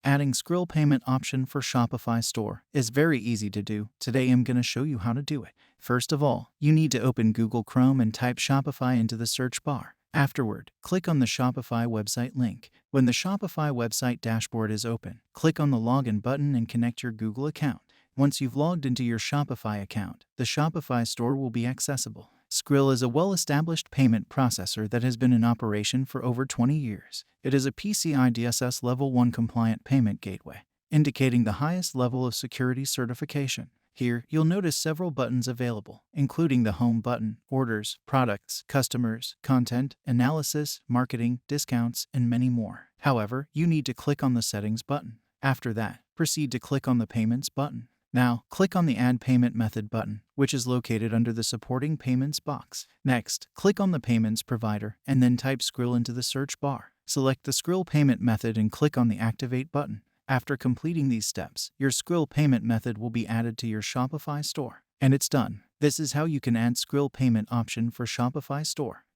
Adding Skrill payment option for Shopify store is very easy to do. Today I'm going to show you how to do it. First of all, you need to open Google Chrome and type Shopify into the search bar. Afterward, click on the Shopify website link. When the Shopify website dashboard is open, click on the Login button and connect your Google account. Once you've logged into your Shopify account, the Shopify store will be accessible. Skrill is a well-established payment processor that has been in operation for over 20 years. It is a PCI DSS Level 1 compliant payment gateway, indicating the highest level of security certification. Here, you'll notice several buttons available, including the Home button, Orders, Products, Customers, Content, Analysis, Marketing, Discounts, and many more. However, you need to click on the Settings button. After that, proceed to click on the Payments button. Now, click on the Add Payment Method button, which is located under the Supporting Payments box. Next, click on the Payments Provider and then type Skrill into the search bar. Select the Skrill payment method and click on the Activate button. After completing these steps, your Skrill payment method will be added to your Shopify store. And it's done. This is how you can add Skrill payment option for Shopify store.